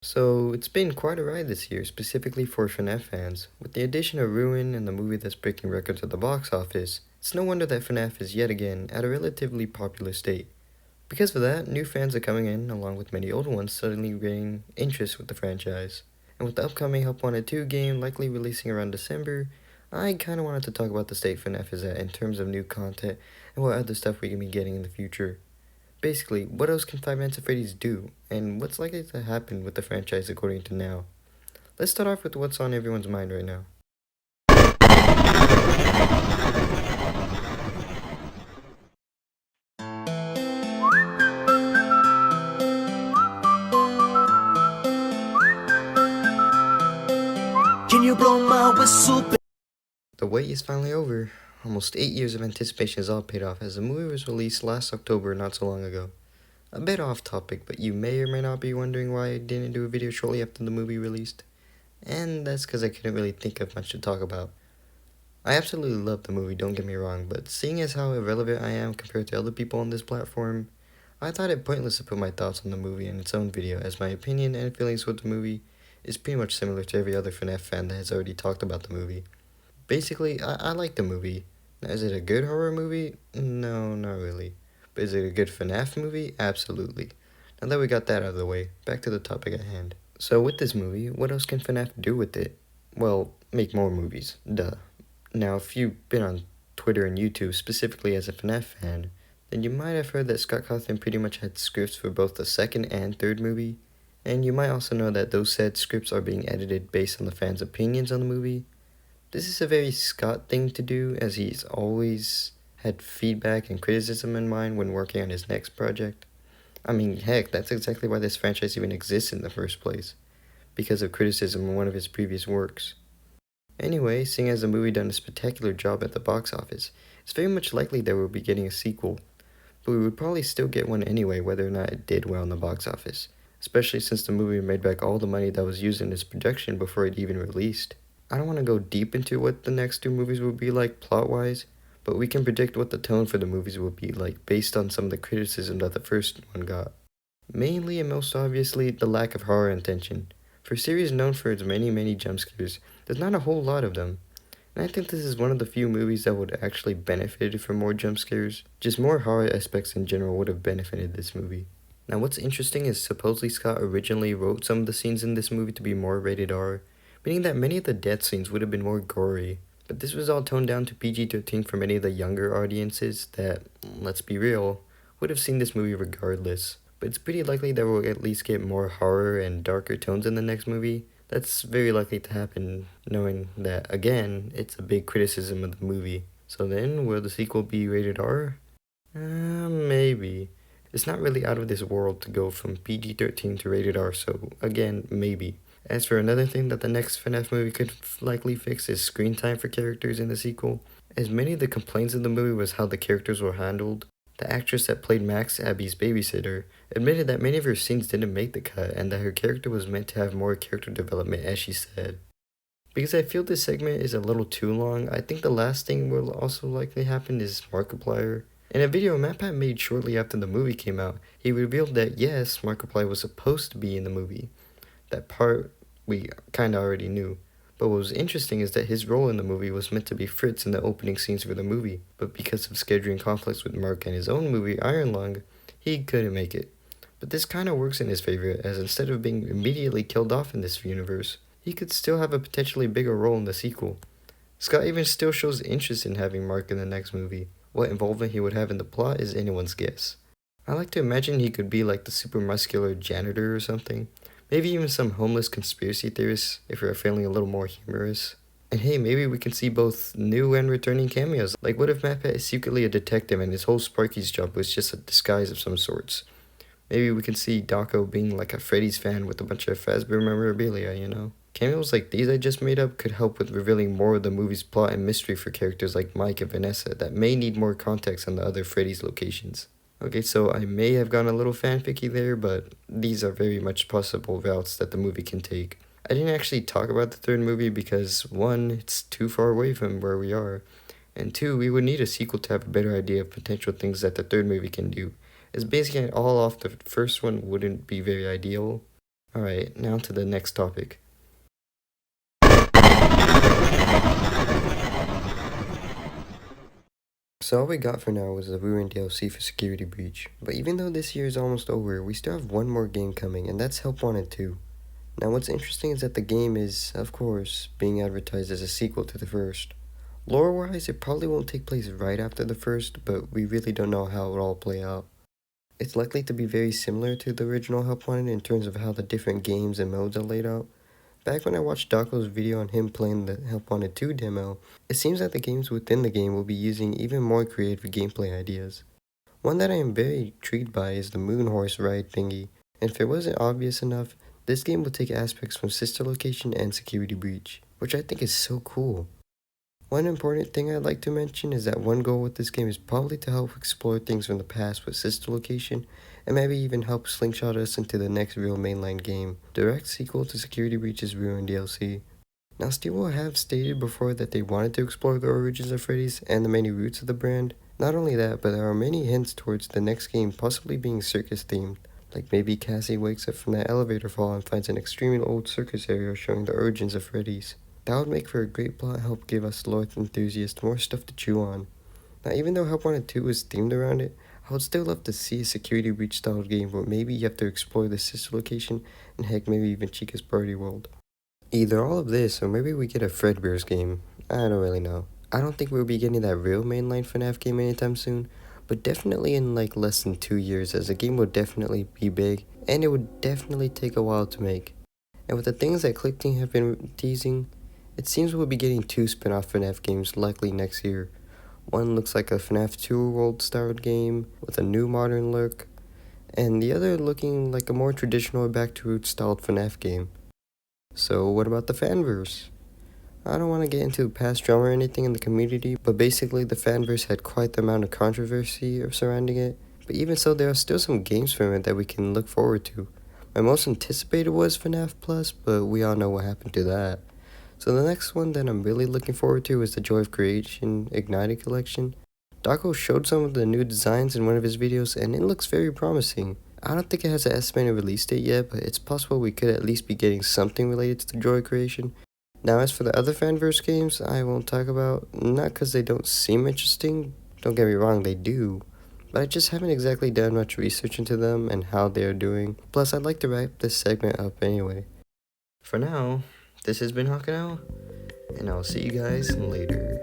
So, it's been quite a ride this year, specifically for FNAF fans. With the addition of Ruin and the movie that's breaking records at the box office, it's no wonder that FNAF is yet again at a relatively popular state. Because of that, new fans are coming in, along with many old ones suddenly gaining interest with the franchise. And with the upcoming Help Wanted 2 game likely releasing around December, I kinda wanted to talk about the state FNAF is at in terms of new content and what other stuff we can be getting in the future. Basically, what else can Five Nights at Freddy's do, and what's likely to happen with the franchise according to now? Let's start off with what's on everyone's mind right now. Can you blow my whistle? The wait is finally over. Almost 8 years of anticipation has all paid off as the movie was released last October not so long ago. A bit off topic, but you may or may not be wondering why I didn't do a video shortly after the movie released. And that's because I couldn't really think of much to talk about. I absolutely love the movie, don't get me wrong, but seeing as how irrelevant I am compared to other people on this platform, I thought it pointless to put my thoughts on the movie in its own video, as my opinion and feelings with the movie is pretty much similar to every other FNAF fan that has already talked about the movie. Basically, I like the movie. Now, is it a good horror movie? No, not really. But is it a good FNAF movie? Absolutely. Now that we got that out of the way, back to the topic at hand. So with this movie, what else can FNAF do with it? Well, make more movies. Duh. Now, if you've been on Twitter and YouTube, specifically as a FNAF fan, then you might have heard that Scott Cawthon pretty much had scripts for both the second and third movie, and you might also know that those said scripts are being edited based on the fans' opinions on the movie. This is a very Scott thing to do, as he's always had feedback and criticism in mind when working on his next project. I mean, heck, that's exactly why this franchise even exists in the first place, because of criticism in one of his previous works. Anyway, seeing as the movie done a spectacular job at the box office, it's very much likely that we'll be getting a sequel, but we would probably still get one anyway whether or not it did well in the box office, especially since the movie made back all the money that was used in its production before it even released. I don't want to go deep into what the next two movies will be like plot-wise, but we can predict what the tone for the movies will be like based on some of the criticism that the first one got. Mainly and most obviously, the lack of horror and tension. For a series known for its many jump scares, there's not a whole lot of them. And I think this is one of the few movies that would actually benefit from more jump scares. Just more horror aspects in general would have benefited this movie. Now what's interesting is supposedly Scott originally wrote some of the scenes in this movie to be more rated R, meaning that many of the death scenes would have been more gory. But this was all toned down to PG-13 for many of the younger audiences that, let's be real, would have seen this movie regardless. But it's pretty likely that we'll at least get more horror and darker tones in the next movie. That's very likely to happen, knowing that, again, it's a big criticism of the movie. So then, will the sequel be rated R? Maybe. It's not really out of this world to go from PG-13 to rated R, so again, maybe. As for another thing that the next FNAF movie could likely fix is screen time for characters in the sequel. As many of the complaints of the movie was how the characters were handled, the actress that played Max, Abby's babysitter, admitted that many of her scenes didn't make the cut and that her character was meant to have more character development, as she said. Because I feel this segment is a little too long, I think the last thing will also likely happen is Markiplier. In a video MatPat made shortly after the movie came out, he revealed that yes, Markiplier was supposed to be in the movie. That part we kinda already knew. But what was interesting is that his role in the movie was meant to be Fritz in the opening scenes for the movie, but because of scheduling conflicts with Mark and his own movie Iron Lung, he couldn't make it. But this kinda works in his favor, as instead of being immediately killed off in this universe, he could still have a potentially bigger role in the sequel. Scott even still shows interest in having Mark in the next movie. What involvement he would have in the plot is anyone's guess. I like to imagine he could be like the super muscular janitor or something. Maybe even some homeless conspiracy theorists if we're feeling a little more humorous. And hey, maybe we can see both new and returning cameos. Like what if MatPat is secretly a detective and his whole Sparky's job was just a disguise of some sorts? Maybe we can see Daco being like a Freddy's fan with a bunch of Fazbear memorabilia, you know? Cameos like these I just made up could help with revealing more of the movie's plot and mystery for characters like Mike and Vanessa that may need more context on the other Freddy's locations. Okay, so I may have gone a little fanficky there, but these are very much possible routes that the movie can take. I didn't actually talk about the third movie because, one, it's too far away from where we are, and two, we would need a sequel to have a better idea of potential things that the third movie can do, as basically all off the first one wouldn't be very ideal. Alright, now to the next topic. So all we got for now was the Ruin DLC for Security Breach, but even though this year is almost over, we still have one more game coming, and that's Help Wanted 2. Now what's interesting is that the game is, of course, being advertised as a sequel to the first. Lore-wise, it probably won't take place right after the first, but we really don't know how it will all play out. It's likely to be very similar to the original Help Wanted in terms of how the different games and modes are laid out. Back when I watched Dako's video on him playing the Help Wanted 2 demo, it seems that the games within the game will be using even more creative gameplay ideas. One that I am very intrigued by is the Moon Horse ride thingy, and if it wasn't obvious enough, this game will take aspects from Sister Location and Security Breach, which I think is so cool. One important thing I'd like to mention is that one goal with this game is probably to help explore things from the past with Sister Location, and maybe even help slingshot us into the next real mainline game, direct sequel to Security Breach's Ruin DLC. Now Steel have stated before that they wanted to explore the origins of Freddy's and the many roots of the brand. Not only that, but there are many hints towards the next game possibly being circus themed, like maybe Cassie wakes up from that elevator fall and finds an extremely old circus area showing the origins of Freddy's. That would make for a great plot and help give us lore enthusiasts more stuff to chew on. Now even though Help Wanted 2 is themed around it, I would still love to see a Security Breach style game where maybe you have to explore the Sister Location and heck maybe even Chica's Party World. Either all of this or maybe we get a Fredbear's game. I don't really know. I don't think we'll be getting that real mainline FNAF game anytime soon, but definitely in like less than 2 years, as the game will definitely be big and it would definitely take a while to make. And with the things that ClickTeam have been teasing, it seems we'll be getting 2 spin-off FNAF games likely next year. One looks like a FNAF 2 world styled game with a new modern look, and the other looking like a more traditional back to roots styled FNAF game. So what about the fanverse? I don't want to get into past drama or anything in the community, but basically the fanverse had quite the amount of controversy surrounding it. But even so, there are still some games from it that we can look forward to. My most anticipated was FNAF Plus, but we all know what happened to that. So the next one that I'm really looking forward to is the Joy of Creation Ignited Collection. Dako showed some of the new designs in one of his videos and it looks very promising. I don't think it has an estimated release date yet, but it's possible we could at least be getting something related to the Joy of Creation. Now as for the other Fanverse games, I won't talk about, not because they don't seem interesting, don't get me wrong, they do. But I just haven't exactly done much research into them and how they're doing. Plus, I'd like to wrap this segment up anyway. For now, this has been Hakanao, and I'll see you guys later.